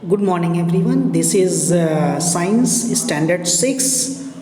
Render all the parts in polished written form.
Good morning, everyone. This is Science Standard 6,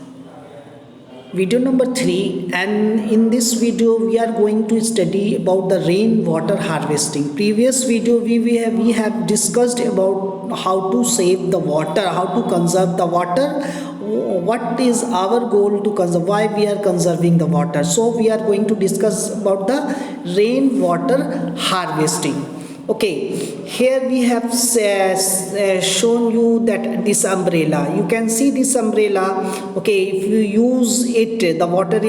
video number 3. And in this video, we are going to study about the rainwater harvesting. Previous video, we have discussed about how to save the water, how to conserve the water. What is our goal to conserve? Why we are conserving the water? So, we are going to discuss about the rainwater harvesting. Okay, here we have shown you that this umbrella, you can see this umbrella. Okay, if you use it, the water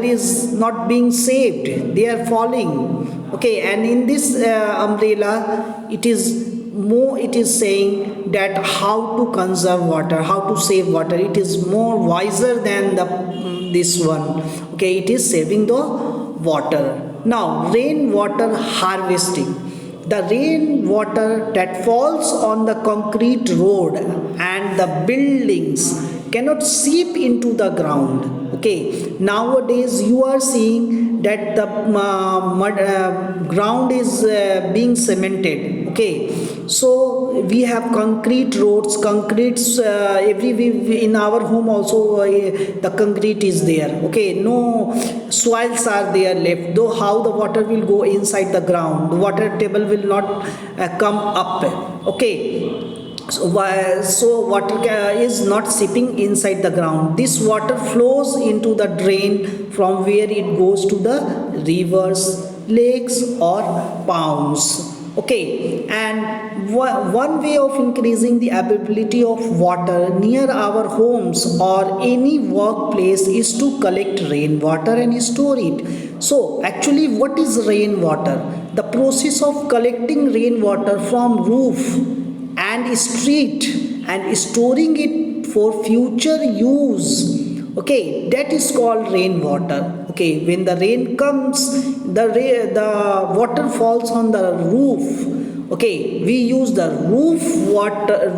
is not being saved, they are falling. Okay, and in this umbrella it is saying that how to conserve water, how to save water. It is more wiser than this one. Okay, it is saving the water. Now, rainwater harvesting. The rainwater that falls on the concrete road and the buildings cannot seep into the ground. Okay, nowadays you are seeing that the ground is being cemented. Okay, so we have concrete roads, concretes in our home also. The concrete is there. Okay, no soils are there left, though how the water will go inside the ground, the water table will not come up. Okay, so water is not seeping inside the ground. This water flows into the drain from where it goes to the rivers, lakes or ponds. Okay, and one way of increasing the availability of water near our homes or any workplace is to collect rainwater and store it. So actually, what is rainwater? The process of collecting rainwater from roof and street and storing it for future use. Okay, that is called rainwater. Okay, when the rain comes, the water falls on the roof. Okay, we use the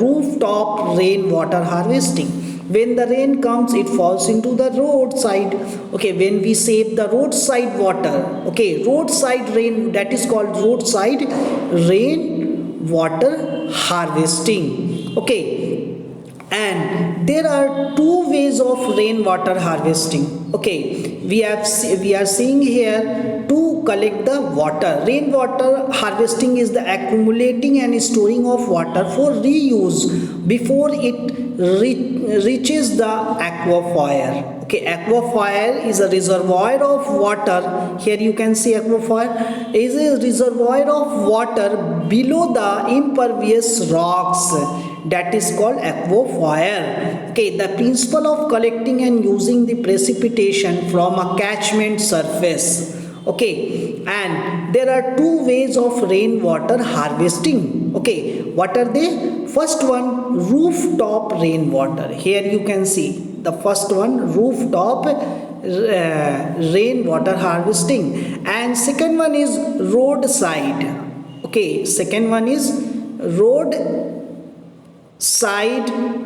rooftop rainwater harvesting. When the rain comes, it falls into the roadside. Okay, when we save the roadside water. Okay, roadside rain, that is called roadside rain water harvesting. Okay, and there are two ways of rainwater harvesting. Okay, we are seeing here to collect the water. Rainwater harvesting is the accumulating and storing of water for reuse before it reaches the aquifer. Okay, aquifer is a reservoir of water. Here you can see aquifer is a reservoir of water below the impervious rocks, that is called aquifer. Okay, the principle of collecting and using the precipitation from a catchment surface. Okay, and there are two ways of rainwater harvesting. Okay, what are they? First one, rooftop rainwater. Here you can see the first one, rooftop rainwater harvesting, and second one is roadside. Okay, second one is roadside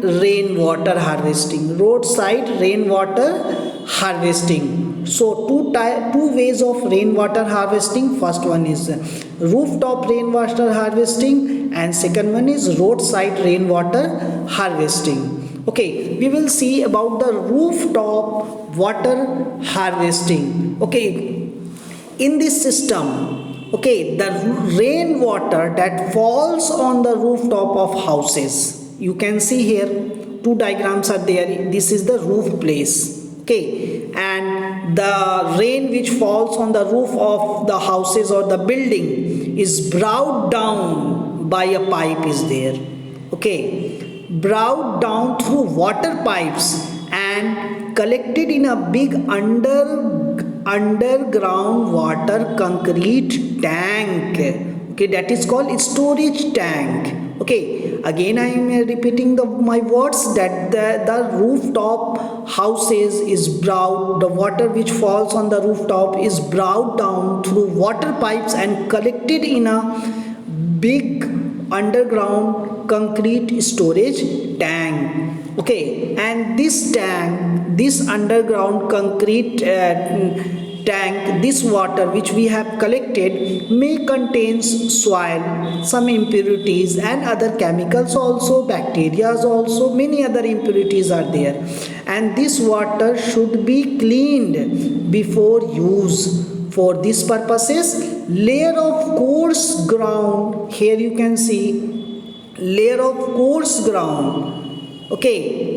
rainwater harvesting. Roadside rainwater harvesting. So two ways of rainwater harvesting. First one is rooftop rainwater harvesting and second one is roadside rainwater harvesting. Okay, we will see about the rooftop water harvesting. Okay, in this system, okay, the rainwater that falls on the rooftop of houses, you can see here two diagrams are there. This is the roof place. Okay, and the rain which falls on the roof of the houses or the building is brought down by a pipe is there. Okay, brought down through water pipes and collected in a big underground water concrete tank. Okay, that is called storage tank. Okay, again I am repeating my words that the rooftop houses is brought, the water which falls on the rooftop is brought down through water pipes and collected in a big underground concrete storage tank. Okay, and this tank, this underground concrete tank, this water which we have collected may contains soil, some impurities and other chemicals also, bacteria also, many other impurities are there, and this water should be cleaned before use. For these purposes, layer of coarse ground, here you can see layer of coarse ground, okay,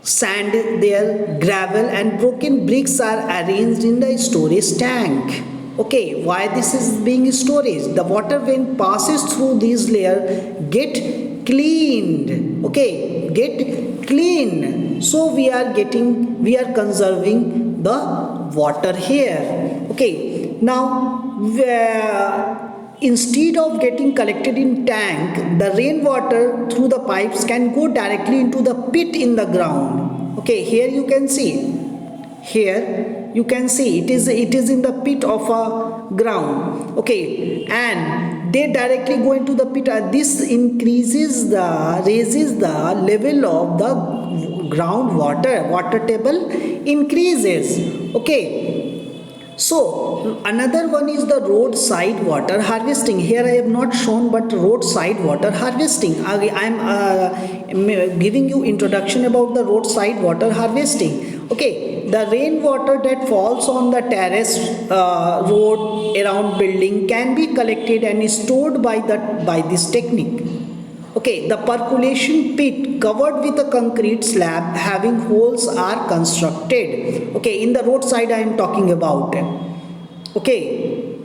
sand there, gravel and broken bricks are arranged in the storage tank. Okay, why this is being storage? The water when passes through these layer get cleaned, okay, get clean. So we are conserving the water here. Okay, now instead of getting collected in tank, the rainwater through the pipes can go directly into the pit in the ground. Okay, here you can see it is in the pit of a ground. Okay, and they directly go into the pit. This raises the level of the water table increases. Okay, so another one is the roadside water harvesting. Here I have not shown, but roadside water harvesting. I am giving you introduction about the roadside water harvesting. Okay, the rainwater that falls on the terrace, road, around building can be collected and stored by this technique. Okay, the percolation pit covered with a concrete slab having holes are constructed. Okay, in the roadside I am talking about. Okay,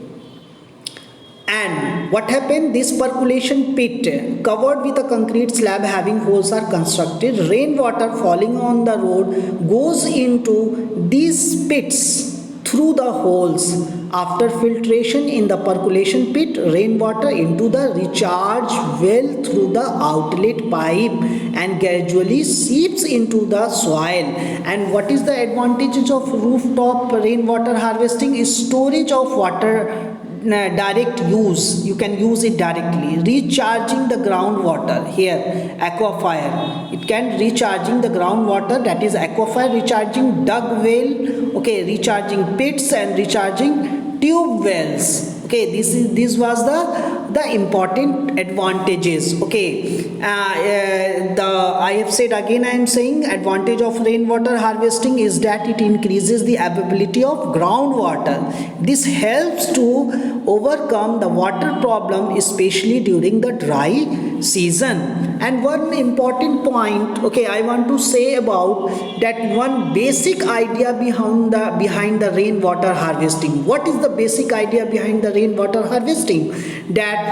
and what happened? This percolation pit covered with a concrete slab having holes are constructed. Rainwater falling on the road goes into these pits through the holes. After filtration in the percolation pit, rainwater into the recharge well through the outlet pipe and gradually seeps into the soil. And what is the advantages of rooftop rainwater harvesting? Is storage of water, direct use, you can use it directly. Recharging the groundwater, here aquifer, it can recharging the groundwater, that is aquifer, recharging dug well, okay, recharging pits and recharging tube wells. Okay, this was the important advantages. Okay, I have said again, I am saying advantage of rainwater harvesting is that it increases the availability of groundwater. This helps to overcome the water problem, especially during the dry season. And one important point, okay, I want to say about that one basic idea behind the rainwater harvesting. What is the basic idea behind the rainwater harvesting? That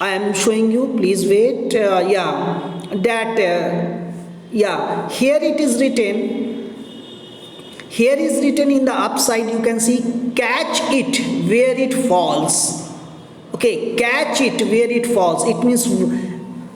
I am showing you, please wait. Here it is written. Here is written in the upside, you can see, catch it where it falls. Okay, catch it where it falls. It means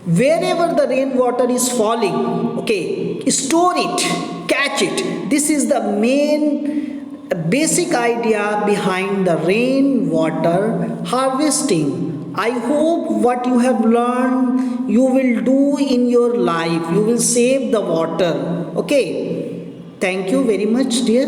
wherever the rainwater is falling, okay, store it, catch it. This is the main basic idea behind the rainwater harvesting. I hope what you have learned you will do in your life. You will save the water. Okay. Thank you very much, dear.